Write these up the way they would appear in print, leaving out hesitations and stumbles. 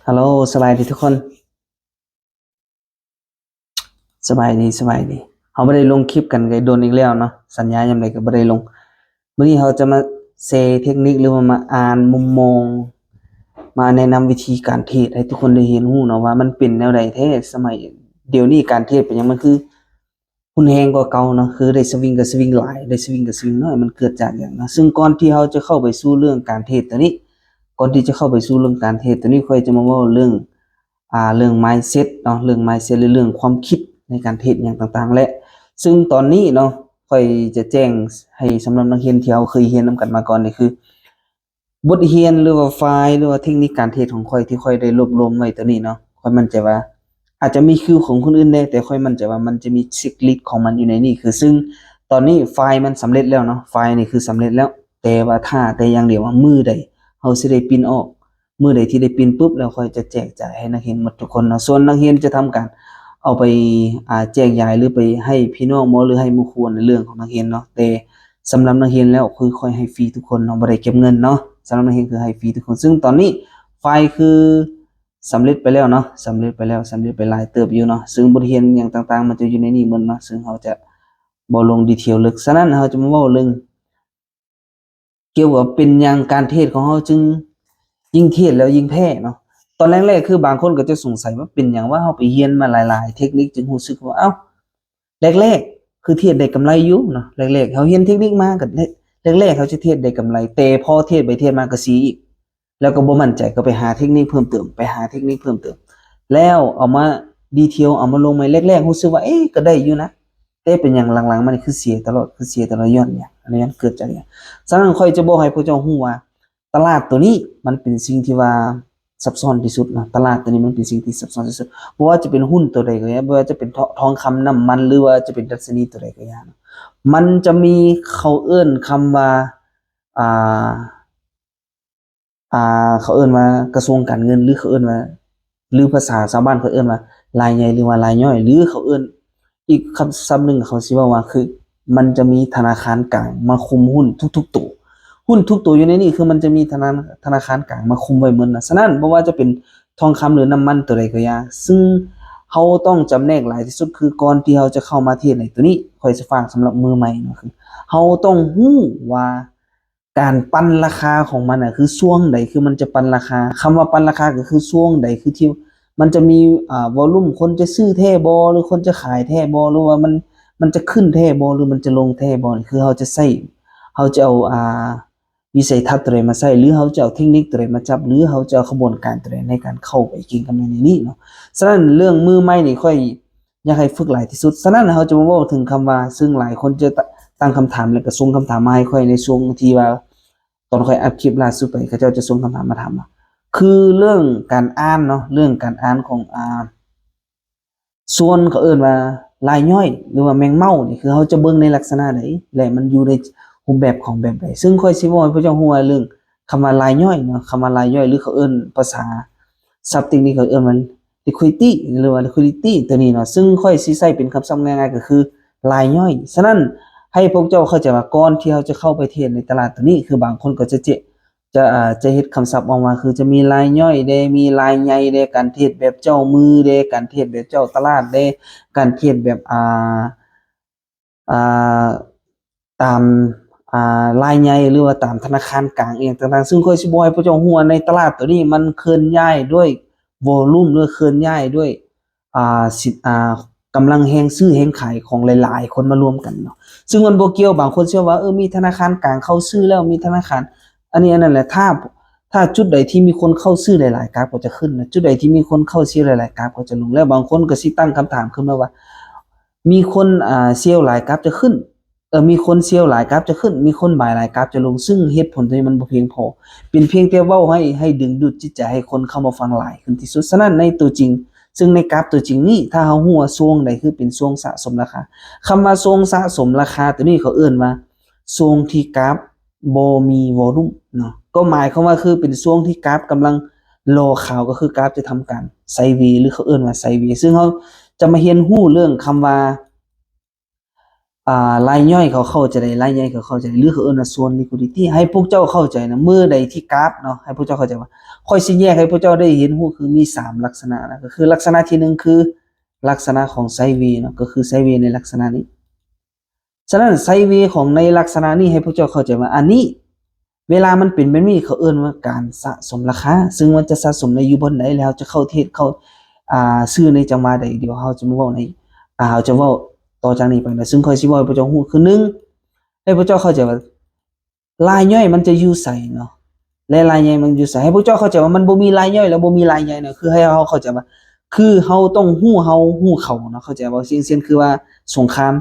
ฮัลโหลสบายดีทุกคนสบายดีเขาไม่ได้ลงคลิปกันไงโดนอีกแล้วเนาะสัญญายังไงก็ไม่ได้ลงวันนี้เขาจะมาเซเทคนิคหรือว่ามาอ่านมุมมองมาแนะนำวิธีการเทรดให้ทุกคนได้เห็นรู้เนาะว่ามันเป็นแนวใดแท้สมัยเดี๋ยวนี้การเทรดเป็นหยังมันคือหุ้นแฮงกว่าเก่าเนาะคือได้สวิงกับสวิงหลายได้สวิงกับสวิงน้อยมันเกิดจากอย่างนะซึ่งก่อนที่เขาจะเข้าไปสู่เรื่องการเทรดตัวนี้ก่อนที่จะเข้าไปสู่เรื่องการเทรดตัวนี้ค่อยจะมาเว้าเรื่อง เรื่อง mindset เนาะเรื่อง mindset หรือเรื่องความคิดในการเทรดอย่างต่างๆและซึ่งตอนนี้เนาะค่อยจะแจ้งให้สำหรับนักเรียนที่เราเคยเรียนนำกันมาก่อนนี่คือบทเรียนหรือว่าไฟล์หรือว่าเทคนิคการเทรดของค่อยที่ค่อยได้รวบรวมไว้ตัวนี้เนาะค่อยมั่นใจว่าอาจจะมีคิวของคนอื่นได้แต่ค่อยมั่นใจว่ามันจะมีเช็คลิสต์ของมันอยู่ในนี้คือซึ่งตอนนี้ไฟล์มันสำเร็จแล้วเนาะไฟล์นี่คือสำเร็จแล้วแต่ว่าแต่อย่างเดียวว่ามือใดเราสิได้ปริ้นออก เมื่อใดที่ได้ปริ้นปุ๊บแล้วค่อยจะแจกจ่ายให้นักเรียนหมดทุกคนเนาะส่วนนักเรียนจะทำการเอาไปแจกจ่ายหรือไปให้พี่น้องหมอหรือให้หมู่ครูในเรื่องของนักเรียนเนาะแต่สำหรับนักเรียนแล้วคือค่อยให้ฟรีทุกคนเนาะบ่ได้เก็บเงินเนาะสำหรับนักเรียนคือให้ฟรีทุกคนซึ่งตอนนี้ไฟล์คือสำเร็จไปแล้วเนาะสำเร็จไปแล้วสำเร็จไปหลายเติบอยู่เนาะซึ่งบทเรียนอย่างต่างๆมันจะอยู่ในนี้หมดเนาะซึ่งเราจะบ่ลงดีเทลลึกฉะนั้นเราจะมาเว้าเรื่องเกี่ยวกับเป็นอย่างการเทรดของเราจึงยิ่งเทรดแล้วยิ่งแพ้เนาะ ตอนแรกๆคือบางคนก็จะสงสัยว่าเป็นหยังว่าเราไปเรียนมาหลายๆเทคนิคจึงรู้สึกว่าเอ้าแรกๆคือเทรดได้กำไรอยู่เนาะแรกๆเขาเรียนเทคนิคมาก็แรกๆเขาจะเทรดได้กำไรแต่พอเทรดไปเทรดมาก็เสียอีกแล้วก็บ่มั่นใจก็ไปหาเทคนิคเพิ่มเติมไปหาเทคนิคเพิ่มเติมแล้วเอามาดีเทลเอามาลงใหม่แรกๆรู้สึกว่าเอ๊ะก็ได้อยู่นะแต่เป็นหยังหลังๆมานี่คือเสียตลอดคือเสียตลอดย้อนหยังอันนี้เกิดจากหยังฉะนั้นข้อยจะบอกให้พวกเจ้ารู้ว่าตลาดตัวนี้มันเป็นสิ่งที่ว่า ซับซ้อนที่สุดนะตลาดตัวนี้มันเป็นสิ่งที่ซับซ้อนที่สุดบ่ว่าจะเป็นหุ้นตัวใดก็ตามบ่ว่าจะเป็นทองคำน้ำมันหรือว่าจะเป็นดัชนีตัวใดก็ตามมันจะมีเขาเอิ้นคำว่าอ่าเขาเอิ้นว่ากระทรวงการเงินหรือเขาเอิ้นว่าหรือภาษาชาวบ้านเขาเอิ้นว่ารายใหญ่หรือว่ารายย่อยหรือเขาเอิ้นอีกคำศัพท์หนึ่งเขาสิเว้าว่าคือมันจะมีธนาคารกลางมาคุมหุ้นทุกๆตัว หุ้นทุกตัวอยู่ในนี้คือมันจะมีธนาคารกลางมาคุมไว้หมดนะฉะนั้นบ่ว่าจะเป็นทองคำหรือน้ำมันตัวใดก็อย่าซึ่งเราต้องจำแนกหลายที่สุดคือก่อนที่เราจะเข้ามาเทรดในตัวนี้ข้อยสิฝากสำหรับมือใหม่เนาะคือเราต้องรู้ว่าการปั้นราคาของมันน่ะคือช่วงใดคือมันจะปั้นราคาคำว่าปั้นราคาก็คือช่วงใดคือที่มันจะมีวอลลุ่มคนจะซื้อแท้บ่หรือคนจะขายแท้บ่หรือว่ามันจะขึ้นแท้บ่หรือมันจะลงแท้บ่นี่คือเราจะใช้เราจะเอาวิสัยทัศน์ตัวใดมาใช้หรือเขาจะเอาเทคนิคตัวใดมาจับหรือเขาจะเอาขบวนการตัวใดในการเข้าไปเก่งกำไรในนี้เนาะฉะนั้นเรื่องมือใหม่นี่ค่อยอยากให้ฝึกหลายที่สุดฉะนั้นเขาจะมาเว้าถึงคำว่าซึ่งหลายคนจะตั้งคำถามแล้วก็ส่งคำถามมาให้ค่อยในช่วงที่ว่าตอนค่อยอัปคลิปล่าสุดไปเขาเจ้าจะส่งคำถามมาถามว่าคือเรื่องการอ่านเนาะเรื่องการอ่านของส่วนเขาเอิ้นว่ารายย่อยหรือว่าแมงเม่านี่คือเขาจะเบิ่งในลักษณะใดและมันอยู่ในรูปแบบของแบบใดซึ่งค่อยสิเว้าให้พระเจ้าฮู้ว่าเรื่องคำว่ารายย่อยเนาะคำว่ารายย่อยหรือเขาเอิ้นภาษาศัพท์เทคนิคเขาเอิ้นว่า liquidity หรือว่า liquidity ตัวนี้เนาะซึ่งค่อยสิใช้เป็นคำศัพท์ง่ายๆก็คือรายย่อยฉะนั้นให้พวกเจ้าเข้าใจว่าก่อนที่เราจะเข้าไปเทรดในตลาดตัวนี้คือบางคนก็จะเฮ็ดคำศัพท์ออกมาคือจะมีรายย่อยเดมีรายใหญ่เดการเทรดแบบเจ้ามือเดการเทรดแบบเจ้าตลาดเดการเทรดแบบอ่าตามรายใหญ่หรือว่าตามธนาคารกลางเองต่างๆซึ่งค่อยสิบ่ให้พวกเจ้าฮู้ว่าในตลาดตัวนี้มันเคลื่อนย้ายด้วยวอลลุ่มหรือเคลื่อนย้ายด้วยสิกำลังแฮงซื้อแฮงขายของหลายๆคนมารวมกันเนาะซึ่งมันบ่เกี่ยวบางคนเชื่อว่ามีธนาคารกลางเข้าซื้อแล้วมีธนาคาร อันนั้นแหละถ้าจุดใดที่มีคนเข้าซื้อหลายๆกราฟก็จะขึ้นนะจุดใดที่มีคนเข้าซื้อหลายๆกราฟก็จะลงแล้วบางคนก็สิตั้งคำถามขึ้นมาว่ามีคนเซลล์หลายกราฟจะขึ้นมีคนเซลล์หลายกราฟจะขึ้นมีคนบายหลายกราฟจะลงซึ่งเหตุผลตรงนี้มันบ่เพียงพอเป็นเพียงแต่เว้าให้ดึงดูดจิตใจให้คนเข้ามาฟังหลายขึ้นที่สุดฉะนั้นในตัวจริงซึ่งในกราฟตัวจริงนี้ถ้าเฮาฮู้ว่าช่วงใดคือเป็นช่วงสะสมราคาคำว่าช่วงสะสมราคาตัวนี้เขาเอิ้นว่าช่วงที่กราฟ บ่มีวอลลุ่มเนาะก็หมายความว่าคือเป็นช่วงที่กราฟกำลังรอข่าวก็คือกราฟจะทำการไซด์เวย์หรือเขาเอิ้นว่าไซด์เวย์ซึ่งเราจะมาเรียนรู้เรื่องคำว่า รายย่อยเขาเข้าใจได้รายใหญ่เขาเข้าใจหรือเขาเอิ้นว่าส่วน liquidity ให้พวกเจ้าเข้าใจนะมื้อใดที่กราฟเนาะให้พวกเจ้าเข้าใจว่าค่อยสิแยกให้พวกเจ้าได้เห็นฮู้คือมี3ลักษณะนะก็คือลักษณะที่1คือลักษณะของไซด์เวย์เนาะก็คือไซด์เวย์ในลักษณะนี้ฉะนั้นไซด์เวย์ของในลักษณะนี้ให้พวกเจ้าเข้าใจว่าอันนี้เวลามันเป็นแบบนี้เขาเอิ้นว่าการสะสมราคาซึ่งมันจะสะสมในอยู่บนไหนแล้วจะเข้าเทรดเข้าซื้อในจังหวะใดเดี๋ยวเราจะมาเว้าในเราจะเว้าต่อจากนี้ไปนะซึ่งค่อยสิเว้าให้พวกเจ้าฮู้คือ1ให้พวกเจ้าเข้าใจว่ารายย่อยมันจะอยู่ไสเนาะและรายใหญ่มันอยู่ไสให้พวกเจ้าเข้าใจว่ามันบ่มีรายย่อยแล้วบ่มีรายใหญ่เนาะคือให้เราเข้าใจว่าคือเราต้องฮู้เขาเนาะเข้าใจบ่เช่นคือว่าสงคราม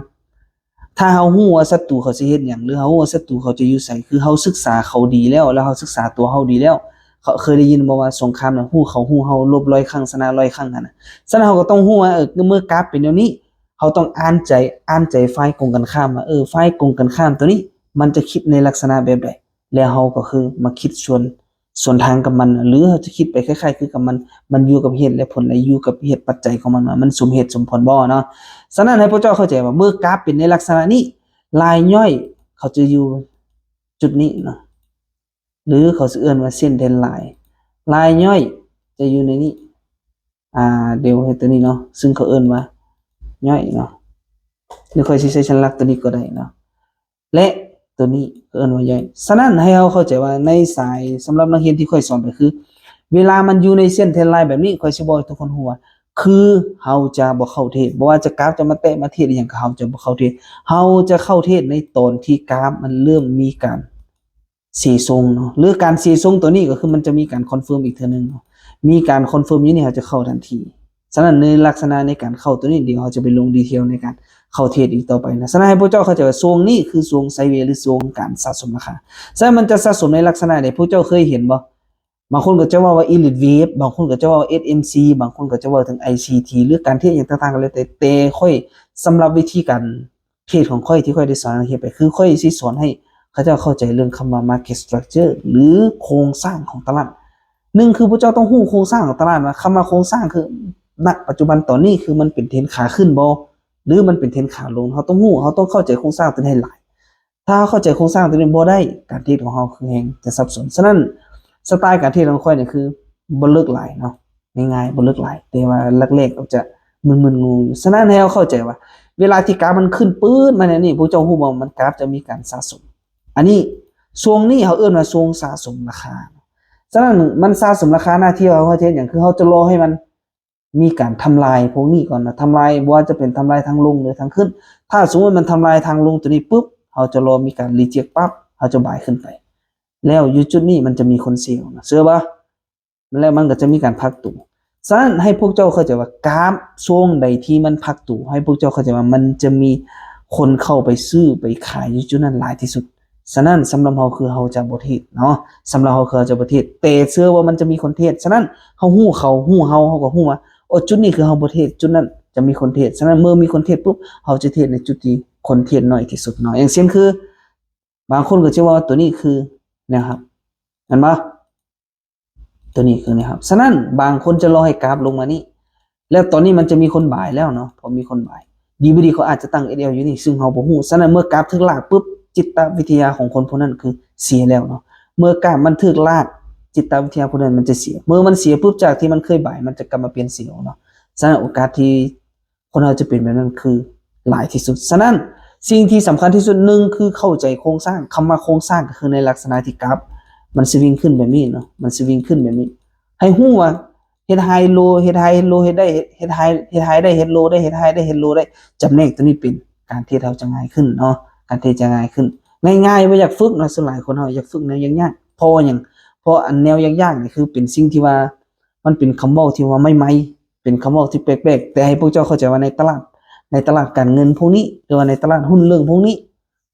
ถ้าเราฮู้ว่าศัตรูเขาสิเฮ็ดหยังหรือเราฮู้ว่าศัตรูเขาจะอยู่ไสคือเราศึกษาเขาดีแล้วเราศึกษาตัวเราดีแล้วเขาเคยได้ยินบ่ว่าสงครามน่ะฮู้เขาฮู้เฮาลบ100ครั้งชนะ100ครั้งนั่นน่ะฉะนั้นเราก็ต้องฮู้ว่าเมื่อกราฟเป็นแนวนี้เราต้องอ่านใจฝ่ายตรงกันข้ามว่าฝ่ายตรงกันข้ามตัวนี้มันจะคิดในลักษณะแบบใดแล้วเราก็คือมาคิดส่วนทางกับมันหรือเราจะคิดไปคล้ายๆคือกับมันอยู่กับเหตุและผลและอยู่กับเหตุปัจจัยของมันว่ามันสมเหตุสมผลบ่เนาะฉะนั้นให้พวกเจ้าเข้าใจว่าเมื่อกราฟเป็นในลักษณะนี้รายย่อยเขาจะอยู่จุดนี้เนาะหรือเขาสิเอิ้นว่าเส้นเดนไลน์รายย่อยจะอยู่ในนี้เดี๋ยวให้ตัวนี้เนาะซึ่งเขาเอิ้นว่าย่อยเนาะหรือค่อยสิใช้สัญลักษณ์ตัวนี้ก็ได้เนาะและตัวนี้เอิ้นว่าย่อยฉะนั้นให้เราเข้าใจว่าในสายสำหรับนักเรียนที่ค่อยสอนก็คือเวลามันอยู่ในเส้นเทรนไลน์แบบนี้ค่อยสิบอกให้ทุกคนฮู้ว่าคือเราจะบ่เข้าเทรดบ่ว่าจะกราฟจะมาเตะมาเทรดอีหยังก็เราจะบ่เข้าเทรดเราจะเข้าเทรดในตอนที่กราฟมันเริ่มมีการสีทรงเนาะหรือการสีทรงตัวนี้ก็คือมันจะมีการคอนเฟิร์มอีกเทื่อนึงเนาะมีการคอนเฟิร์มอยู่นี่เราจะเข้าทันทีฉะนั้นในลักษณะในการเข้าตัวนี้เดี๋ยวเราจะไปลงดีเทลในการเข้าเทรดอีกต่อไปนะฉะนั้นให้พวกเจ้าเข้าใจว่าทรงนี้คือทรงไซด์เวย์หรือทรงการสะสมราคาฉะนั้นมันจะสะสมในลักษณะใดพวกเจ้าเคยเห็นบ่บางคนก็จะว่า Elite Wave บางคนก็จะว่า SMC บางคนก็จะว่าถึง ICT หรือการเทรดอย่างต่างๆก็แล้วแต่ค่อยสำหรับวิธีการเทรดของค่อยที่ค่อยได้สอนนักเรียนไปคือค่อยสิสอนให้เขาเจ้าเข้าใจเรื่องคำว่า market structure หรือโครงสร้างของตลาดคือพวกเจ้าต้องฮู้โครงสร้างของตลาดว่าคำว่าโครงสร้างคือณปัจจุบันตอนนี้คือมันเป็นเทรนขาขึ้นบ่หรือมันเป็นเทรนขาลงเราต้องฮู้เราต้องเข้าใจโครงสร้างตัวนี้ให้หลายถ้าเข้าใจโครงสร้างตัวนี้บ่ได้การเทรดของเราคือแฮงจะสับสนฉะนั้นสไตล์การเทรดของค่อยเนี่ยคือบ่ลึกหลายเนาะง่ายๆบ่ลึกหลายแต่ว่าแรกๆอาจจะมึนๆงงฉะนั้นให้เราเข้าใจว่าเวลาที่กราฟมันขึ้นปื๊ดมาเนี่ยนี่พวกเจ้าฮู้บ่มันกราฟจะมีการสะสมอันนี้ช่วงนี้เขาเอิ้นว่าช่วงสะสมราคาฉะนั้นมันสะสมราคาหน้าที่เราเฮ็ดหยังคือเราจะรอให้มันมีการทำลายพวกนี้ก่อนนะทำลายบ่ว่าจะเป็นทำลายทางลงหรือทางขึ้นถ้าสมมุติมันทำลายทางลงตัวนี้ปุ๊บเราจะรอมีการรีเจ็คปั๊บเราจะบายขึ้นไปแล้วอยู่จุดนี้มันจะมีคนเสี่ยวนะเชื่อป่ะแล้วมันก็จะมีการพักตัวฉะนั้นให้พวกเจ้าเข้าใจว่ากราฟช่วงใดที่มันพักตัวให้พวกเจ้าเข้าใจว่ามันจะมีคนเข้าไปซื้อไปขายอยู่จุดนั้นหลายที่สุดฉะนั้นสำหรับเราคือเราจะบ่เทรดเนาะสำหรับเราคือเราจะบ่เทรดแต่เชื่อว่ามันจะมีคนเทรดฉะนั้นเราฮู้เขาฮู้เราก็ฮู้ว่าโอ้จุดนี้คือเราบ่เทรดจุดนั้นจะมีคนเทรดฉะนั้นเมื่อมีคนเทรดปุ๊บเราจะเทรดในจุดที่คนเทรดน้อยที่สุดเนาะอย่างเช่นคือบางคนก็จะว่าตัวนี้คือนะครับเห็นบ่ตัวนี้คือนะครับฉะนั้นบางคนจะรอให้กราฟลงมานี่แล้วตอนนี้มันจะมีคนบายแล้วเนาะพอมีคนบายดีบ่ดีเขาอาจจะตั้ง SL อยู่นี่ซึ่งเราบ่ฮู้ฉะนั้นเมื่อกราฟถึกลากปุ๊บจิตวิทยาของคนพวกนั้นคือเสียแล้วเนาะเมื่อกราฟมันถึกลากจิตวิทยาพวกนั้นมันจะเสียเมื่อมันเสียปุ๊บจากที่มันเคยบายมันจะกลับมาเป็นเสียวเนาะฉะนั้นโอกาสที่คนเราจะเป็นแบบนั้นคือหลายที่สุดฉะนั้นสิ่งที่สำคัญที่สุดหนึ่งคือเข้าใจโครงสร้างคำว่าโครงสร้างก็คือในลักษณะที่กราฟมันสิวิ่งขึ้นแบบนี้เนาะมันสิวิ่งขึ้นแบบนี้ให้ฮู้ว่าเฮ็ดไฮโลเฮ็ดไฮโลเฮ็ดได้เฮ็ดไฮได้เฮ็ดโลได้เฮ็ดไฮได้เฮ็ดโลได้จำแนกตัวนี้เป็นการเทรดเราจะง่ายขึ้นเนาะการเทรดจะง่ายขึ้นง่ายๆบ่อยากฝึกเนาะส่วนหลายคนเฮาอยากฝึกแนวยากๆเพราะหยังเพราะอันแนวยากๆนี่คือเป็นสิ่งที่ว่ามันเป็นคำเว้าที่ว่าใหม่ๆเป็นคำเว้าที่แปลกๆแต่ให้พวกเจ้าเข้าใจว่าในตลาดการเงินพวกนี้หรือว่าในตลาดหุ้นเรื่องพวกนี้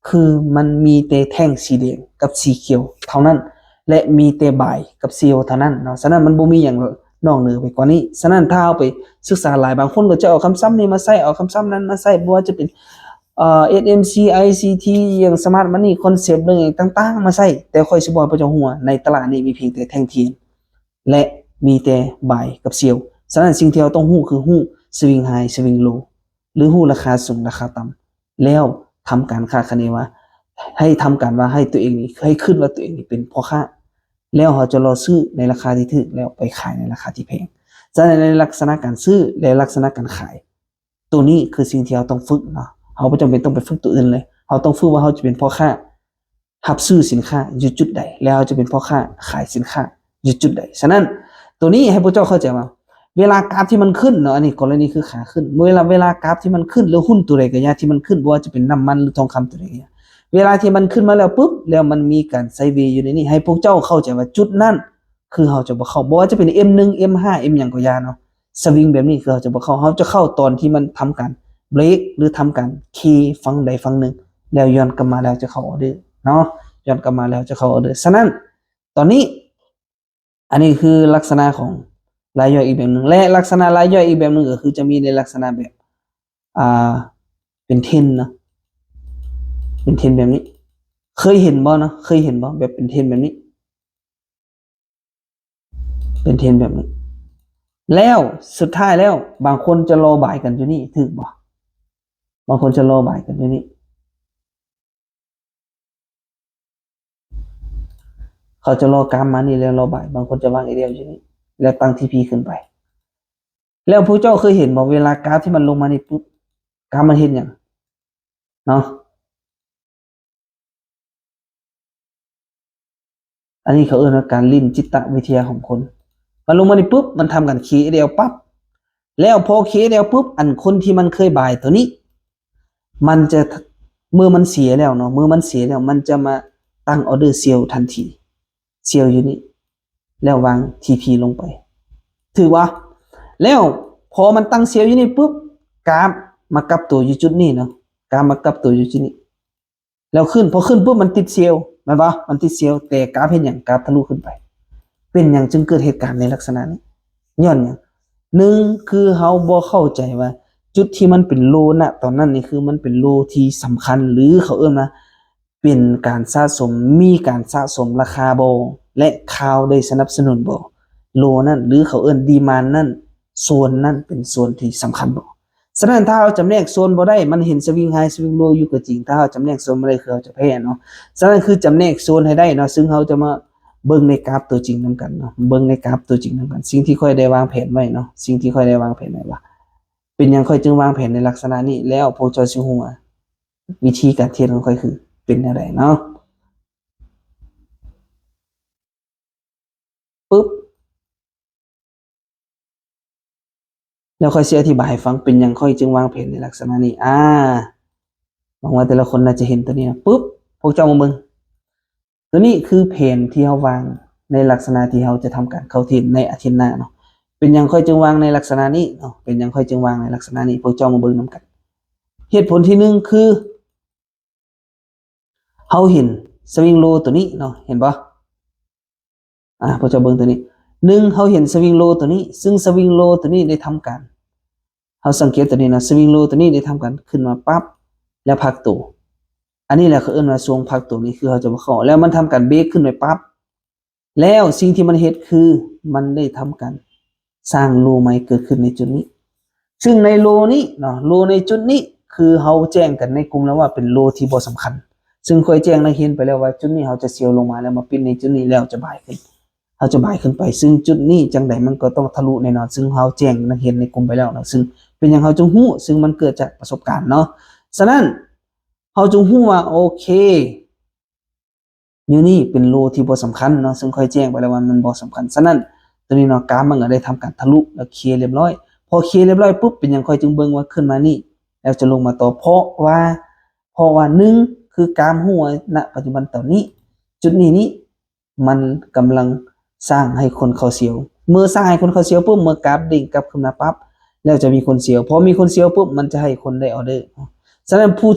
คือมันมีแต่แท่งสีแดงกับสีเขียวเท่านั้นและมีแต่บ่ายกับเซียวเท่านั้นเนาะฉะนั้นมันบ่มีหยังนอกเหนือไปกว่านี้ฉะนั้นถ้าเอาไปศึกษาหลายบางคนก็จะเอาคำศัพท์นี้มาใช้เอาคำศัพท์นั้นมาใช้บ่ว่าจะเป็นSMC ICT อย่าง Smart Money Concept เรื่องต่างๆมาใช้แต่ค่อยสิบอกให้พวกเจ้าฮู้ว่าในตลาดนี้มีเพียงแต่แท่งเทียนและมีแต่บ่ายกับเซียวฉะนั้นสิ่งที่เราต้องฮู้คือฮู้ Swing High Swing Low หรือฮู้ราคาสูงราคาต่ำแล้ว ทำการคาดคะเนว่าให้ทำการว่าให้ตัวเองนี่ให้ขึ้นว่าตัวเองนี่เป็นพ่อค้าแล้วเขาจะรอซื้อในราคาที่ถูกแล้วไปขายในราคาที่แพงฉะนั้นในลักษณะการซื้อและลักษณะการขายตัวนี้คือสิ่งที่เราต้องฝึกเนาะเราไม่จำเป็นต้องไปฝึกตัวอื่นเลยเราต้องฝึกว่าเราจะเป็นพ่อค้ารับซื้อสินค้าอยู่จุดใดแล้วเราจะเป็นพ่อค้าขายสินค้าอยู่จุดใดฉะนั้นตัวนี้ให้พระเจ้าเข้าใจว่าเวลากราฟที่มันขึ้นเนาะอันนี้กรณีคือขาขึ้นเวลากราฟที่มันขึ้นหรือหุ้นตัวใดก็ยาที่มันขึ้นบ่ว่าจะเป็นน้ำมันหรือทองคำตัวใดก็ยาเวลาที่มันขึ้นมาแล้วปุ๊บแล้วมันมีการไซด์เวย์อยู่ในนี้ให้พวกเจ้าเข้าใจว่าจุดนั้นคือเราจะบ่เข้าบ่ว่าจะเป็น M1 M5 M หยังก็ยาเนาะสวิงแบบนี้คือเราจะบ่เข้าเราจะเข้าตอนที่มันทำการเบรกหรือทำการคีย์ฝั่งใดฝั่งหนึ่งแล้วย้อนกลับมาแล้วจะเข้าออเดอร์เนาะย้อนกลับมาแล้วจะเข้าออเดอร์ฉะนั้นตอนนี้อันนี้คือลักษณะของรายย่อยอีกแบบหนึ่งและลักษณะรายย่อยอีกแบบหนึ่งก็คือจะมีในลักษณะแบบเป็นเทนนะเป็นเทนแบบนี้เคยเห็นบ่เนาะเคยเห็นบ่แบบเป็นเทนแบบนี้เป็นเทนแบบนี้แล้วสุดท้ายแล้วบางคนจะรอบ่ายกันอยู่นี่ถูกบ่บางคนจะรอบ่ายกันอยู่นี่เขาจะรอกามมานี่แล้วรอบ่ายบางคนจะวางไอเดียอยู่นี่แล้วตั้งทีพีขึ้นไปแล้วผู้เจ้าเคยเห็นบ่เวลากราฟที่มันลงมานี่ปุ๊บกราฟมันเห็นอย่างเนาะอันนี้เขาเรียกว่าการลิ้นจิตวิทยาของคนมันลงมานี่ปุ๊บมันทำกันคีย์เดียวปั๊บแล้วพอคีย์เดียวปุ๊บอันคนที่มันเคยบ่ายตัวนี้มันจะเมื่อมันเสียแล้วเนาะเมื่อมันเสียแล้วมันจะมาตั้งออเดอร์เซลล์ทันทีเซลล์อยู่นี่แล้ววาง TP ลงไปถือว่าแล้วพอมันตั้งเซลล์อยู่นี่ปุ๊บกราฟมากับตัวอยู่จุดนี้เนาะกราฟมากับตัวอยู่จุดนี้แล้วขึ้นพอขึ้นปุ๊บมันติดเซลล์แม่นบ่มันติดเซลล์แต่กราฟเห็นหยังกราฟทะลุขึ้นไปเป็นหยังจึงเกิดเหตุการณ์ในลักษณะนี้ย้อนหยังหนึ่งคือเฮาบ่เข้าใจว่าจุดที่มันเป็นโลณตอนนั้นนี่คือมันเป็นโลที่สำคัญหรือเขาเอิ้นว่าเป็นการสะสมมีการสะสมราคาบ่และข่าวได้สนับสนุนบ่โลนั้นหรือเขาเอิ้นดีมานด์นั้นโซนนั้นเป็นโซนที่สำคัญบ่ฉะนั้นถ้าเราจำแนกโซนบ่ได้มันเห็นสวิงไฮสวิงโลอยู่ก็จริงถ้าเราจำแนกโซนบ่ได้คือเราจะแพ้เนาะฉะนั้นคือจำแนกโซนให้ได้เนาะซึ่งเราจะมาเบิ่งในกราฟตัวจริงนำกันเนาะเบิ่งในกราฟตัวจริงนำกันสิ่งที่ค่อยได้วางแผนไว้เนาะสิ่งที่ค่อยได้วางแผนไว้ว่าเป็นหยังค่อยจึงวางแผนในลักษณะนี้แล้วพวกเจ้าสิฮู้ว่าวิธีการเทรดของค่อยคือเป็นจังไดเนาะปึ๊บแล้วค่อยสิอธิบายให้ฟังเป็นหยังค่อยจึงวางแผนในลักษณะนี้หวังว่าแต่ละคนน่าจะเห็นตัวนี้นะปึ๊บพวกเจ้ามาเบิ่งตัวนี้คือแผนที่เฮาวางในลักษณะที่เฮาจะทำการเข้าเทรดในอาทิตย์หน้าเนาะเป็นหยังค่อยจึงวางในลักษณะนี้เนาะเป็นหยังค่อยจึงวางในลักษณะนี้พวกเจ้ามาเบิ่งนำกันเหตุผลที่1คือเฮาเห็นสวิงโลตัวนี้เนาะเห็นบ่พวกเจ้าเบิ่งตัวนี้1เฮาเห็นสวิงโลตัวนี้ซึ่งสวิงโลตัวนี้ได้ทำการเฮาสังเกตตัวนี้นะสวิงโลตัวนี้ได้ทำการขึ้นมาปั๊บแล้วพักตัวอันนี้แหละเขาเอิ้นว่าช่วงพักตัวนี้คือเขาจะบ่เข้าแล้วมันทำการเบรกขึ้นไปปั๊บแล้วสิ่งที่มันเฮ็ดคือมันได้ทำการสร้างโลใหม่เกิดขึ้นในจุดนี้ซึ่งในโลนี้เนาะโลในจุดนี้คือเฮาแจ้งกันในกลุ่มแล้วว่าเป็นโลที่บ่สำคัญซึ่งค่อยแจ้งนักเรียนไปแล้วว่าจุดนี้เฮาจะเสียวลงมาแล้วมาปิดในจุดนี้แล้วจะบ่ายขึ้นเฮาจะบ่ายขึ้นไปซึ่งจุดนี้จังไดมันก็ต้องทะลุแน่นอนซึ่งเฮาแจ้งนักเรียนในกลุ่มไปแล้วเนาะซึ่งเป็นหยังเฮาจึงฮู้ซึ่งมันเกิดจากประสบการณ์เนาะฉะนั้นเฮาจึงฮู้ว่าโอเคอยู่นี่เป็นโลที่บ่สำคัญเนาะซึ่งค่อยแจ้งไปแล้วว่ามันบ่สำคัญฉะนั้นตัวนี้เนาะกราฟมันก็ได้ทำการทะลุแล้วเคลียร์เรียบร้อยพอเคลียร์เรียบร้อยปุ๊บเป็นหยังค่อยจึงเบิ่งว่าขึ้นมานี่แล้วจะลงมาต่อเพราะว่า1คือกราฟฮู้ว่าณปัจจุบันตอนนี้จุดนี้นี่มันกำลังสร้างให้คนเข้าเสียวเมื่อสร้างให้คนเข้าเสียวปุ๊บเมื่อกราฟดิ่งกลับขึ้นมาปั๊บแล้วจะมีคนเสียวพอมีคนเสียวปุ๊บมันจะให้คนได้ออเดอร์ฉะนั้นผู้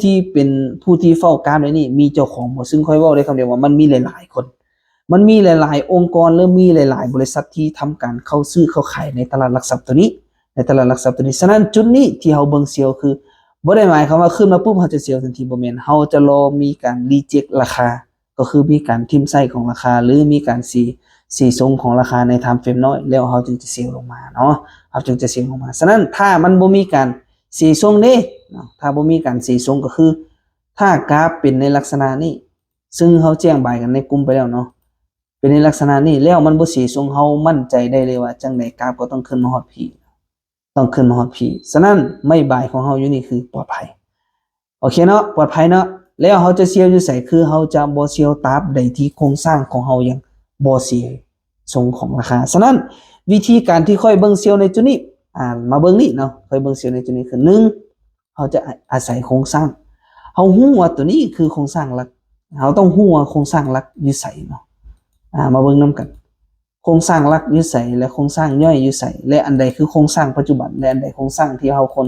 ที่เฝ้ากราฟในนี้มีเจ้าของบ่ซึ่งค่อยเว้าได้คำเดียวว่ามันมีหลายๆคนมันมีหลายๆองค์กรหรือมีหลายๆบริษัทที่ทำการเข้าซื้อเข้าขายในตลาดหลักทรัพย์ตัวนี้ในตลาดหลักทรัพย์ตัวนี้ฉะนั้นจุดนี้ที่เฮาเบิ่งเสียวคือบ่ได้หมายความว่าขึ้นมาปุ๊บเฮาจะเสียวทันทีบ่แม่นเฮาจะรอมีการรีเจ็คราคาก็คือมีการทิ่มไส้ของราคาหรือมีการสีทรงของราคาในไทม์เฟรมน้อยแล้วเฮาจึงจะเสียวลงมาเนาะเฮาจึงจะเสียวลงมาฉะนั้นถ้ามันบ่มีการสีทรงเด้เนาะถ้าบ่มีการสีทรงก็คือ ถ้ากราฟเป็นในลักษณะนี้ซึ่งเฮาแจ้งบ่ายกันในกลุ่มไปแล้วเนาะเป็นในลักษณะนี้แล้วมันบ่สิส่งเฮามั่นใจได้เลยว่าจังไดกราฟก็ต้องขึ้นมาฮอดพี่ต้องขึ้นมาฮอดพี่ฉะนั้นไม่บ่ายของเฮาอยู่นี่คือปลอดภัยโอเคเนาะปลอดภัยเนาะแล้วเฮาจะเสียวอยู่ไสคือเฮาจะบ่เสียวตราบใดที่โครงสร้างของเฮายังบ่เสียทรงของราคาฉะนั้นวิธีการที่ค่อยเบิ่งเสียวในจุดนี้มาเบิ่งนี่เนาะค่อยเบิ่งเสียวในจุดนี้คือ1เฮาจะอาศัยโครงสร้างเฮาฮู้ว่าตัวนี้คือโครงสร้างหลักเฮาต้องฮู้ว่าโครงสร้างหลักอยู่ไสเนาะมาเบิ่งนํกันโครงสร้างหลักอยู่ไสและโครงสร้างย่อยอยู่ไสและอันใดคือโครงสร้างปัจจุบันและอันใดโครงสร้างที่เฮาคน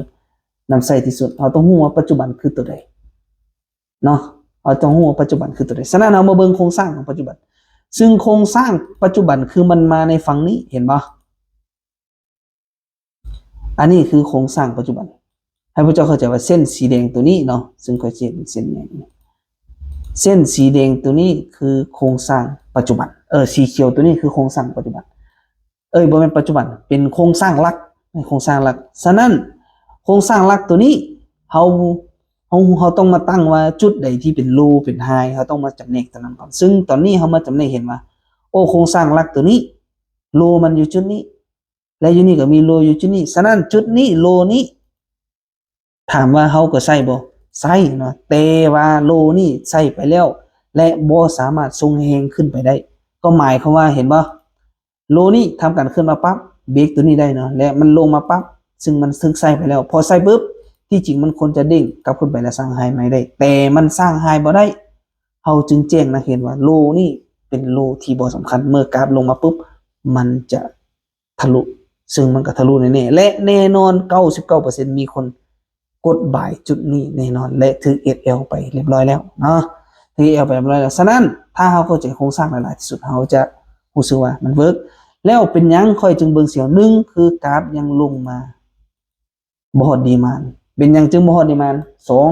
นำใช้ที่สุดเฮาต้องฮู้ว่าปัจจุบันคือตัวใดเนาะเฮาต้องฮู้ว่าปัจจุบันคือตัวใดฉะนั้นเฮามาเบิ่งโครงสร้างของปัจจุบันซึ่งโครงสร้างปัจจุบันคือมันมาในฝั่งนี้เห็นบ่อันนี้คือโครงสร้างปัจจุบันให้พวกเจ้าเข้าใจว่าเส้นสีแดงตัวนี้เนาะซึ่งค่อยเขียนเป็นเส้นใหญ่เส้นสีแดงตัวนี้คือโครงสร้างปัจจุบันสีเขียวตัวนี้คือโครงสร้างปัจจุบันบ่แม่นปัจจุบันเป็นโครงสร้างหลักโครงสร้างหลักฉะนั้นโครงสร้างหลักตัวนี้เฮาต้องมาตั้งว่าจุดใดที่เป็นโลเป็นไฮเฮาต้องมาจำแนกตัวนั้นก่อนซึ่งตอนนี้เฮามาจำแนกเห็นว่าโอ้โครงสร้างหลักตัวนี้โลมันอยู่จุดนี้และอยู่นี่ก็มีโลอยู่จุดนี้ฉะนั้นจุดนี้โลนี้ถามว่าเฮาก็ใช้บ่ใช้เนาะแต่ว่าโลนี่ใช้ไปแล้วและบ่สามารถทรงแฮงขึ้นไปได้ก็หมายความว่าเห็นบ่โลนี่ทำการขึ้นมาปั๊บเบรกตัวนี้ได้เนาะและมันลงมาปั๊บซึ่งมันซึ่งใช้ไปแล้วพอใช้ปุ๊บที่จริงมันควรจะเด้งกลับขึ้นไปและสร้างไฮใหม่ได้แต่มันสร้างไฮบ่ได้เฮาจึงแจ้งนักเรียนว่าโลนี่เป็นโลที่บ่สำคัญเมื่อกราฟลงมาปุ๊บมันจะทะลุซึ่งมันก็ทะลุแน่ๆและแน่นอน 99% มีคนกดบ่ายจุดนี้แน่นอนและถือ SL ไปเรียบร้อยแล้วเนาะถือ SL ไปเรียบร้อยแล้วฉะนั้นถ้าเฮาเข้าใจโครงสร้างหลายๆที่สุดเฮาจะรู้สึกว่ามันเวิร์กแล้วเป็นหยังค่อยจึงเบิ่งเสียว1คือกราฟยังลงมาบ่ฮอดดีมานด์เป็นหยังจึงบ่ฮอดดีมานด์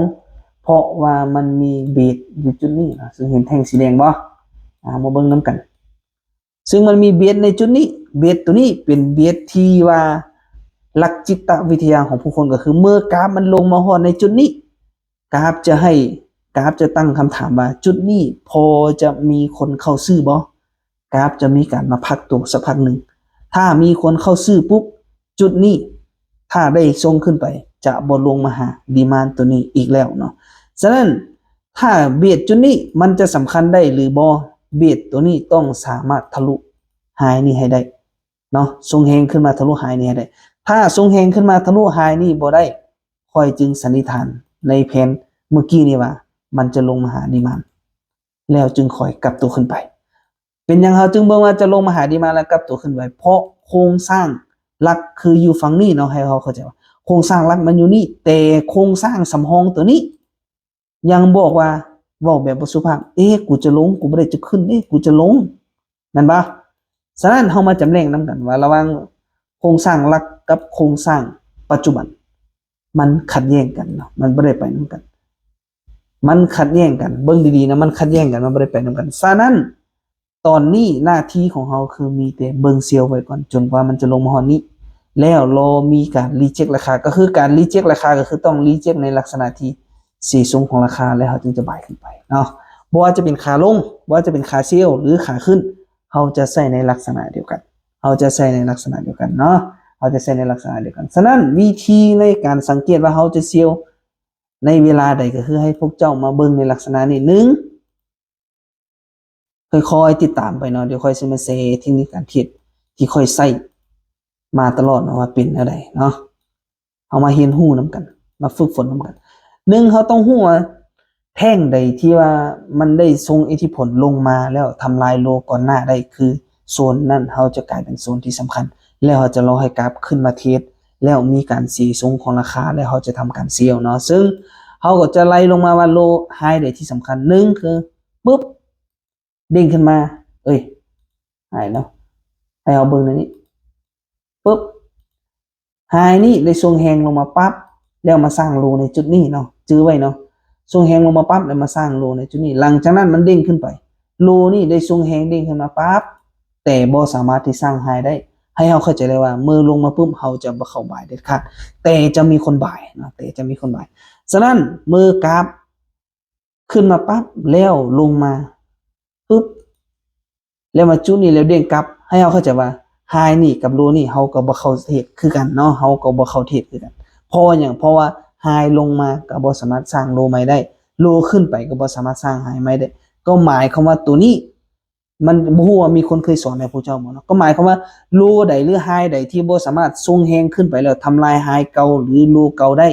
2เพราะว่ามันมีเบสอยู่จุดนี้นะซึ่งเห็นแท่งสีแดงบ่มาเบิ่งนํกันซึ่งมันมีเบสในจุดนี้เบสตัวนี้เป็นเบสที่ว่าหลักจิตวิทยาของผู้คนก็คือเมื่อกราฟมันลงมาฮอดในจุดนี้กราฟจะตั้งคำถามว่าจุดนี้พอจะมีคนเข้าซื้อบ่กราฟจะมีการมาพักตัวสักพักหนึ่งถ้ามีคนเข้าซื้อปุ๊บจุดนี้ถ้าได้ทรงขึ้นไปจะบ่ลงมาหาดีมานด์ตัวนี้อีกแล้วเนาะฉะนั้นถ้าเบียดจุดนี้มันจะสำคัญได้หรือบ่เบียดตัวนี้ต้องสามารถทะลุไฮนี้ให้ได้เนาะทรงแฮงขึ้นมาทะลุไฮนี้ให้ได้ถ้าทรงแฮงขึ้นมาทะลุไฮนี้บ่ได้ค่อยจึงสันนิษฐานในแผนเมื่อกี้นี่ว่ามันจะลงมาหาดีมานด์แล้วจึงค่อยกลับตัวขึ้นไปเป็นหยังเฮาจึงเบิ่งว่าจะลงมาหาดีมานด์แล้วกลับตัวขึ้นไปเพราะโครงสร้างหลักคืออยู่ฝั่งนี้เนาะให้เขาเข้าใจว่าโครงสร้างหลักมันอยู่นี่แต่โครงสร้างสำรองตัวนี้ยังบอกว่าเว้าแบบบ่สุภาพกูจะลงกูบ่ได้จะขึ้นกูจะลงนั่นบ่ฉะนั้นเฮามาจำแนกนํกันว่าระหว่างโครงสร้างหลักกับโครงสร้างปัจจุบันมันขัดแย้งกันเนาะมันบ่ได้ไปนํกันมันขัดแย้งกันเบิ่งดีๆนะมันขัดแย้งกันมันบ่ได้ไปนํกันฉะนั้นตอนนี้หน้าที่ของเฮาคือมีแต่เบิ่งเซียวไว้ก่อนจนกว่ามันจะลงมาฮอดนี้แล้วรอมีการรีเจ็คราคาก็คือการรีเจ็คราคาก็คือต้องรีเจ็คในลักษณะที่สีสูงของราคาแล้วเฮาจึงจะบายขึ้นไปเนาะบ่ว่าจะเป็นขาลงบ่ว่าจะเป็นขาเซียวหรือขาขึ้นเฮาจะใช้ในลักษณะเดียวกันเฮาจะใช้ในลักษณะเดียวกันเนาะเฮาจะใช้ในลักษณะเดียวกันฉะนั้นวิธีในการสังเกตว่าเฮาจะเซียวในเวลาใดก็คือให้พวกเจ้ามาเบิ่งในลักษณะนี้ค่อยๆติดตามไปเนาะเดี๋ยวค่อยสิมาแชร์เทคนิคการเทรดที่ค่อยใช้มาตลอดเนาะว่าเป็นอะไรเนาะเอามาเรียนรู้นํกันมาฝึกฝนนํกัน1เฮาต้องรู้ว่าแท่งใดที่ว่ามันได้ทรงอิทธิพลลงมาแล้วทำลายโลก่อนหน้าได้คือโซนนั้นเฮาจะกลายเป็นโซนที่สำคัญแล้วเฮาจะรอให้กราฟขึ้นมาเทสแล้วมีการสีทรงของราคาแล้วเฮาจะทำการเซียวเนาะซึ่งเฮาก็จะไล่ลงมาว่าโลไฮใดที่สำคัญ1คือปึ๊บเด้งขึ้นมาหายเนาะให้เอาเบิ่งในนี้ปึ๊บไฮนี่ได้ทรงแฮงลงมาปั๊บแล้วมาสร้างโลในจุดนี้เนาะจื้อไว้เนาะทรงแฮงลงมาปั๊บแล้วมาสร้างโลในจุดนี้หลังจากนั้นมันเด้งขึ้นไปโลนี่ได้ทรงแฮงเด้งขึ้นมาปั๊บแต่บ่สามารถที่สร้างไฮได้ให้เฮาเข้าใจเลยว่าเมื่อลงมาปุ๊บเฮาจะบ่เข้าบายเด็ดขาดแต่จะมีคนบายเนาะแต่จะมีคนบายฉะนั้นมือกราฟ ขึ้นมาปั๊บแล้วลงมาปึ๊บแล้วมาจุดนี้แล้วเด้งกลับให้เราเข้าใจว่าไฮนี่กับโลนี่เฮาก็บ่เข้าเทศคือกันเนาะเฮาก็บ่เข้าเทศคือกันเพราะว่าหยังเพราะว่าไฮลงมาก็บ่สามารถสร้างโลใหม่ได้โลขึ้นไปก็บ่สามารถสร้างไฮใหม่ได้ก็หมายความว่าตัวนี้มันบ่ฮู้ว่ามีคนเคยสอนให้พระเจ้าบ่เนาะก็หมายความว่าโลใดหรือไฮใดที่บ่สามารถทรงแฮงขึ้นไปแล้วทำลายไฮเก่าหรือโลเก่าได้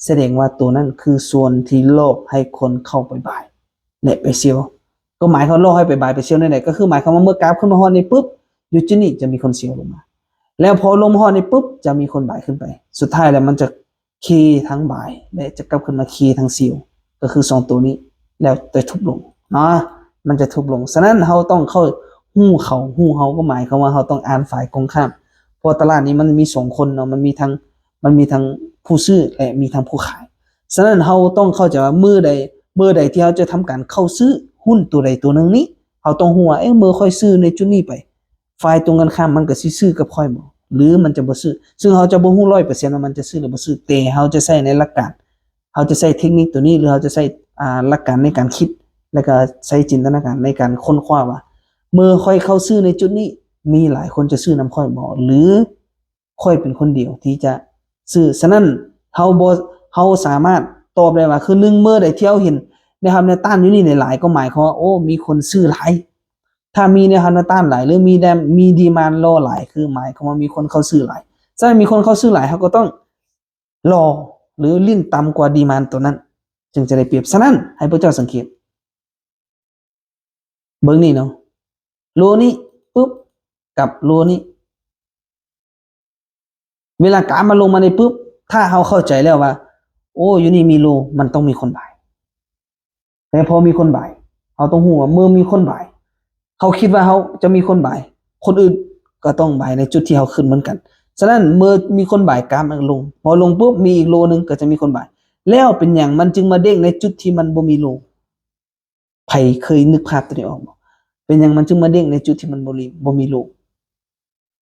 แสดงว่าตัวนั้นคือส่วนที่โลกให้คนเข้าไปบ่ายและไปเซียวก็หมายความโลกให้ไปบ่ายไปเซียวนั่นแหละก็คือหมายความว่าเมื่อกราฟขึ้นมาฮอดนี้ปุ๊บอยู่จุดนี้จะมีคนเซียวลงมาแล้วพอลงมาฮอดนี้ปุ๊บจะมีคนบ่ายขึ้นไปสุดท้ายแล้วมันจะคีทั้งบ่ายและจะกลับขึ้นมาคีทั้งเซียวก็คือ2ตัวนี้แล้วจะทุบลงเนาะมันจะทุบลงฉะนั้นเราต้องเข้าฮู้เขาก็หมายความว่าเราต้องอ่านฝ่ายตรงข้ามเพราะตลาดนี้มันมี2คนเนาะมันมีทั้งผู้ซื้อและมีทั้งผู้ขายฉะนั้นเราต้องเข้าใจว่ามื้อใดที่เราจะทำการเข้าซื้อหุ้นตัวใดตัวหนึ่งนี้เราต้องรู้ว่ามื้อค่อยซื้อในจุดนี้ไปฝ่ายตรงกันข้ามมันก็สิซื้อกับค่อยบ่หรือมันจะบ่ซื้อซึ่งเราจะบ่ฮู้ 100% ว่ามันจะซื้อหรือบ่ซื้อแต่เราจะใช้ในหลักการเราจะใช้เทคนิคตัวนี้หรือเราจะใช้หลักการในการคิดแล้วก็ใช้จินตนาการในการค้นคว้าว่าเมื่อค่อยเข้าซื้อในจุดนี้มีหลายคนจะซื้อนำค่อยบ่หรือค่อยเป็นคนเดียวที่จะซื้อฉะนั้นเราสามารถตอบได้ว่าคือ1เมื่อใดที่เราเห็นนะครับแนวต้านอยู่นี่หลายๆก็หมายความว่าโอ้มีคนซื้อหลายถ้ามีแนวต้านหลายหรือมีดีมานด์รอหลายคือหมายความว่ามีคนเข้าซื้อหลายถ้ามีคนเข้าซื้อหลายเขาก็ต้องรอหรือลิ้นต่ำกว่าดีมานด์ตัวนั้นจึงจะได้เปรียบฉะนั้นให้พวกเจ้าสังเกตเบิ่งนี่เนาะโลนี้ปุ๊บกับโลนี้เวลากราฟมาลงมาในปุ๊บถ้าเราเข้าใจแล้วว่าโอ้อยู่นี่มีโลมันต้องมีคนบ่ายแต่พอมีคนบ่ายเราต้องรู้ว่าเมื่อมีคนบ่ายเขาคิดว่าเขาจะมีคนบ่ายคนอื่นก็ต้องบ่ายในจุดที่เขาขึ้นเหมือนกันฉะนั้นเมื่อมีคนบ่ายกราฟมันลงพอลงปุ๊บมีอีกโลนึงก็จะมีคนบ่ายแล้วเป็นอย่างมันจึงมาเด้งในจุดที่มันบ่มีโลใครเคยนึกภาพตัวนี้ออกบ่เป็นอย่างมันจึงมาเด้งในจุดที่มันบ่มีโล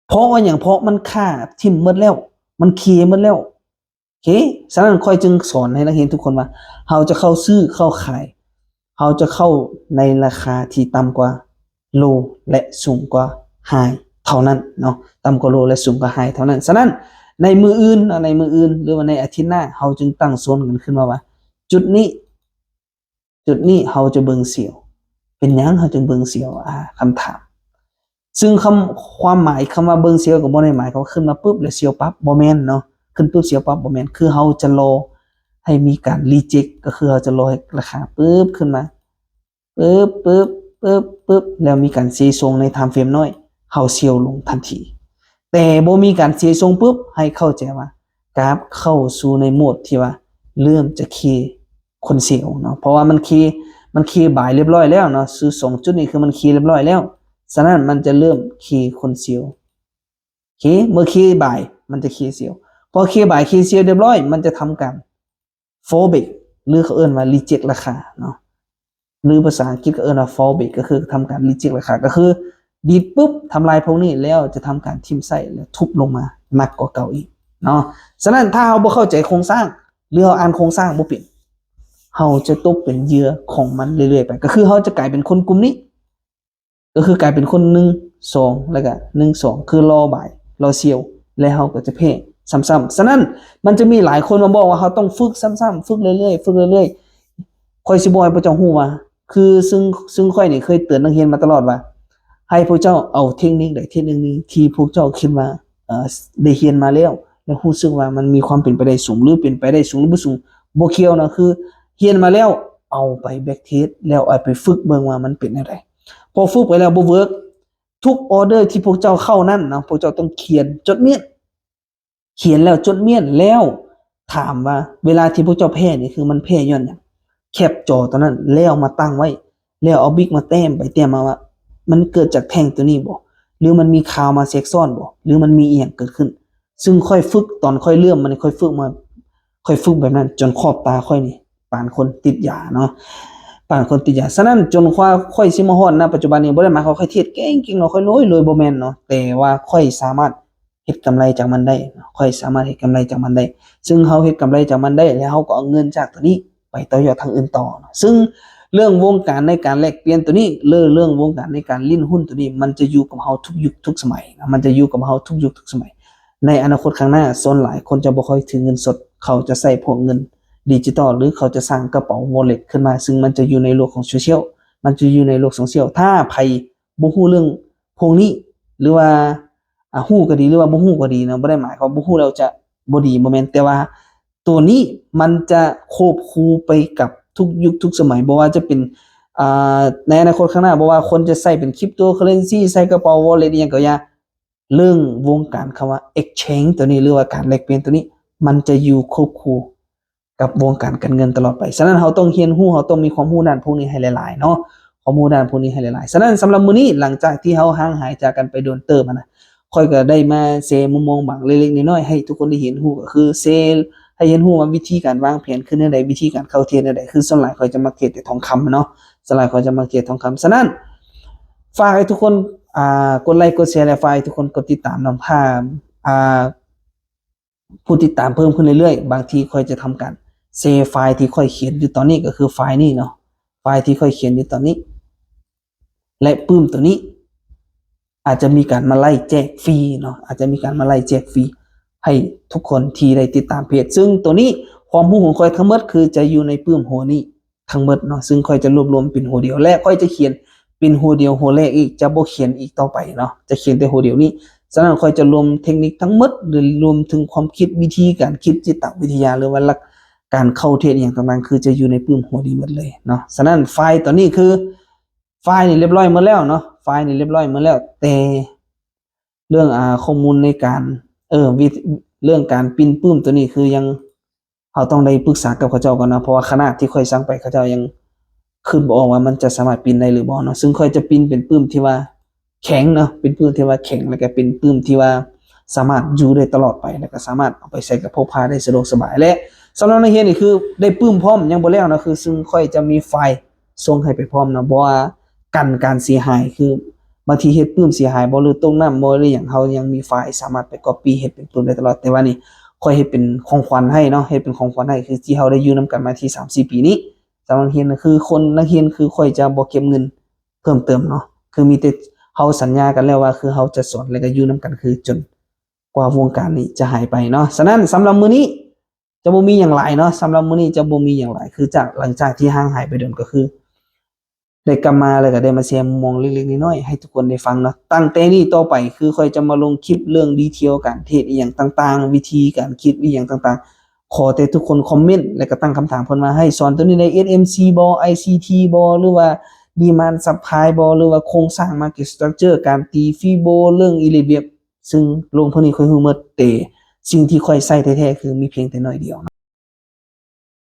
เพราะว่าอย่างเพราะมันค่าทิ่มหมดแล้วมันเคลียร์หมดแล้วโอเคฉะนั้นค่อยจึงสอนให้นักเรียนทุกคนว่าเราจะเข้าซื้อเข้าขายเราจะเข้าในราคาที่ต่ำกว่าโลและสูงกว่าไฮเท่านั้นเนาะต่ำกว่าโลและสูงกว่าไฮเท่านั้นฉะนั้นในมืออื่นหรือว่าในอาทิตย์หน้าเราจึงตั้งโซนกันขึ้นมาว่าจุดนี้เราจะเบิ่งเสียวเป็นหยังเราจึงเบิ่งเสียวคำถามซึ่งความหมายคำว่าเบิ่งเสียวก็บ่ได้หมายความว่าขึ้นมาปุ๊บแล้วเสียวปั๊บบ่แม่นเนาะขึ้นปุ๊บเสียวปั๊บบ่แม่นคือเราจะรอให้มีการรีเจ็คก็คือเราจะรอให้ราคาปึ๊บขึ้นมาปึ๊บแล้วมีการเสียทรงในไทม์เฟรมน้อยเขาเสียวลงทันทีแต่บ่มีการเสียทรงปุ๊บให้เข้าใจว่ากราฟเข้าสู่ในโหมดที่ว่าเริ่มจะเคคนเสียวเนาะเพราะว่ามันเคบ่ายเรียบร้อยแล้วเนาะซื้อ2จุดนี้คือมันเคเรียบร้อยแล้วฉะนั้นมันจะเริ่มเคคนเสียวเคเมื่อเคบ่ายมันจะเคเสียวพอเคบ่ายเคเสียวเรียบร้อยมันจะทำการโฟเบกหรือเขาเอิ้นว่ารีเจ็คราคาเนาะหรือภาษาอังกฤษก็เอิ้นว่า fallback ก็คือทำการรีเจ็คราคาก็คือดีดปุ๊บทำลายพวกนี้แล้วจะทำการทิ่มไส้แล้วทุบลงมาหนักกว่าเก่าอีกเนาะฉะนั้นถ้าเราบ่เข้าใจโครงสร้างหรือเราอ่านโครงสร้างบ่เป็นเราจะตกเป็นเหยื่อของมันเรื่อยๆไปก็คือเราจะกลายเป็นคนกลุ่มนี้ก็คือกลายเป็นคน1 2แล้วก็1 2คือรอบ่ายรอเสียวแล้วเราก็จะแพ้ซ้ำๆฉะนั้นมันจะมีหลายคนมาบอกว่าเราต้องฝึกซ้ำๆฝึกเรื่อยๆค่อยสิบ่ให้พวกเจ้าฮู้ว่าคือซึ่งค่อยนี่เคยเตือนนักเรียนมาตลอดว่าให้พวกเจ้าเอาเทคนิคใดเทคนิคนึงที่พวกเจ้าคิดว่าได้เรียนมาแล้วรู้สึกว่ามันมีความเป็นไปได้สูงหรือเป็นไปได้สูงหรือบ่สูงบ่เกี่ยวนะคือเรียนมาแล้วเอาไปแบ็กเทสแล้วเอาไปฝึกเบิ่งว่ามันเป็นจังไดพอฝึกไปแล้วบ่เวิร์กทุกออเดอร์ที่พวกเจ้าเข้านั่นนะพวกเจ้าต้องเขียนจดเมียนเขียนแล้วจดเมียนแล้วถามว่าเวลาที่พวกเจ้าแพ้นี่คือมันแพ้ย้อนหยังแคปจอตอนนั้นแล้วมาตั้งไว้แล้วเอาบิ๊กมาแต้มไปแต้มมาว่ามันเกิดจากแท่งตัวนี้บ่หรือมันมีข่าวมาแทรกซ้อนบ่หรือมันมีอีหยังเกิดขึ้นซึ่งค่อยฝึกตอนค่อยเริ่มมันค่อยฝึกแบบนั้นจนขอบตาค่อยนี่ปานคนติดยาเนาะปานคนติดยาฉะนั้นจนค่อยสิมาฮอดณปัจจุบันนี้บ่ได้หมายความค่อยเทรดเก่งๆเนาะค่อยรวยบ่แม่นเนาะแต่ว่าค่อยสามารถเฮ็ดกำไรจากมันได้ค่อยสามารถเฮ็ดกำไรจากมันได้ซึ่งเฮาเฮ็ดกำไรจากมันได้แล้วเฮาก็เอาเงินจากตัวนี้ ไปต่อยอดทางอื่นต่อเนาะซึ่งเรื่องวงการในการแลกเปลี่ยนตัวนี้เรื่องวงการในการลิ้นหุ้นตัวนี้มันจะอยู่กับเฮาทุกยุคทุกสมัยนะมันจะอยู่กับเฮาทุกยุคทุกสมัยในอนาคตข้างหน้าส่วนหลายคนจะบ่ค่อยถือเงินสดเขาจะใส่พวกเงินดิจิตอลหรือเขาจะสร้างกระเป๋า wallet ขึ้นมาซึ่งมันจะอยู่ในโลกของโซเชียลมันจะอยู่ในโลกโซเชียลถ้าไผบ่ฮู้เรื่องพวกนี้หรือว่าฮู้ก็ดีหรือว่าบ่ฮู้ก็ดีนะบ่ได้หมายความบ่ฮู้แล้วจะบ่ดีบ่แม่นแต่ว่าตัวนี้มันจะควบคู่ไปกับทุกยุคทุกสมัยบ่ว่าจะเป็นในอนาคตข้างหน้าบ่ว่าคนจะใช้เป็นคริปโตเคอเรนซีใช้กระเป๋า wallet อิหยังก็อย่าเรื่องวงการคำว่า exchange ตัวนี้หรือว่าการแลกเปลี่ยนตัวนี้มันจะอยู่ควบคู่กับวงการการเงินตลอดไปฉะนั้นเราต้องเรียนรู้เราต้องมีความรู้ด้านพวกนี้ให้หลายๆเนาะความรู้ด้านพวกนี้ให้หลายๆฉะนั้นสำหรับมื้อนี้หลังจากที่เราห่างหายจากกันไปโดนเติบนะค่อยก็ได้มาแชร์มุมมองบางเล็กๆน้อยๆให้ทุกคนได้เห็นรู้ก็คือแชร์ให้เห็นรู้ว่าวิธีการวางแผนคือแนวใดวิธีการเข้าเทรดแนวใดคือส่วนหลายค่อยจะมาเทรดแต่ทองคำเนาะส่วนหลายค่อยจะมาเทรดทองคำฉะนั้นฝากให้ทุกคนกดไลค์กดแชร์และฝากให้ทุกคนกดติดตามนำพาผู้ติดตามเพิ่มขึ้นเรื่อยๆบางทีค่อยจะทำการเซฟไฟล์ที่ค่อยเขียนอยู่ตอนนี้ก็คือไฟล์นี้เนาะไฟล์ที่ค่อยเขียนอยู่ตอนนี้และปื้มตัวนี้อาจจะมีการมาไล่แจกฟรีเนาะอาจจะมีการมาไล่แจกฟรีให้ทุกคนที่ได้ติดตามเพจซึ่งตัวนี้ความรู้ของค่อยทั้งหมดคือจะอยู่ในปื้มหัวนี้ทั้งหมดเนาะซึ่งค่อยจะรวบรวมเป็นหัวเดียวและค่อยจะเขียนเป็นหัวเดียวหัวแรกอีกจะบ่เขียนอีกต่อไปเนาะจะเขียนแต่หัวเดียวนี้ฉะนั้นค่อยจะรวมเทคนิคทั้งหมดหรือรวมถึงความคิดวิธีการคิดจิตวิทยาหรือว่าหลักการเข้าเทรดอย่างต่างๆคือจะอยู่ในปื้มหัวนี้หมดเลยเนาะฉะนั้นไฟล์ตัวนี้คือไฟล์นี่เรียบร้อยหมดแล้วเนาะไฟล์นี่เรียบร้อยหมดแล้วแต่เรื่องข้อมูลในการเรื่องการปิ้นปื้มตัวนี้คือยังเราต้องได้ปรึกษากับเขาเจ้าก่อนนะเพราะว่าขนาดที่ค่อยสั่งไปเขาเจ้ายังขึ้นบ่ออกว่ามันจะสามารถปิ้นได้หรือบ่เนาะซึ่งค่อยจะปิ้นเป็นปื้มที่ว่าแข็งเนาะเป็นปื้มที่ว่าแข็งแล้วก็เป็นปื้มที่ว่าสามารถอยู่ได้ตลอดไปแล้วก็สามารถเอาไปใส่กับพกพาได้สะดวกสบายและสำหรับนักเรียนนี่คือได้ปื้มพร้อมยังบ่แล้วนะคือซึ่งค่อยจะมีไฟล์ส่งให้ไปพร้อมนะบ่ว่ากันการเสียหายคือบางทีเฮ็ดปื้มเสียหายบ่หรือตกน้ำบ่หรือหยังเฮายังมีไฟล์สามารถไป copy เฮ็ดเป็นปื้มได้ตลอดแต่ว่านี่ค่อยเฮ็ดเป็นของขวัญให้เนาะเฮ็ดเป็นของขวัญให้คือที่เฮาได้อยู่นํกันมาที่ 3-4 ปีนี้สำหรับนักเรียนคือคนนักเรียนคือค่อยจะบ่เก็บเงินเพิ่มเติมเนาะคือมีแต่เฮาสัญญากันแล้วว่าคือเฮาจะสอนแล้วก็อยู่นํกันคือจนกว่าวงการนี้จะหายไปเนาะฉะนั้นสำหรับมื้อนี้จะบ่มีหยังหลายเนาะสำหรับมื้อนี้จะบ่มีหยังหลายคือจากหลังจากที่ห่างหายไปโดนก็คือได้กลับมาแล้วก็ได้มาแชร์มุมมองเล็กๆน้อยๆให้ทุกคนได้ฟังเนาะตั้งแต่นี้ต่อไปคือค่อยจะมาลงคลิปเรื่องดีเทลการเทรดอีหยังต่างๆวิธีการคิดอีหยังต่างๆขอแต่ทุกคนคอมเมนต์แล้วก็ตั้งคำถามเพิ่นมาให้สอนตัวนี้ใน SMC บ่ ICT บ่หรือว่า Demand Supply บ่หรือว่าโครงสร้าง Market Structure การตีฟีโบเรื่องอีลิเวียซึ่งลงพวกนี้ค่อยฮู้หมดแต่สิ่งที่ค่อยใช้แท้ๆคือมีเพียงแต่น้อยเดียว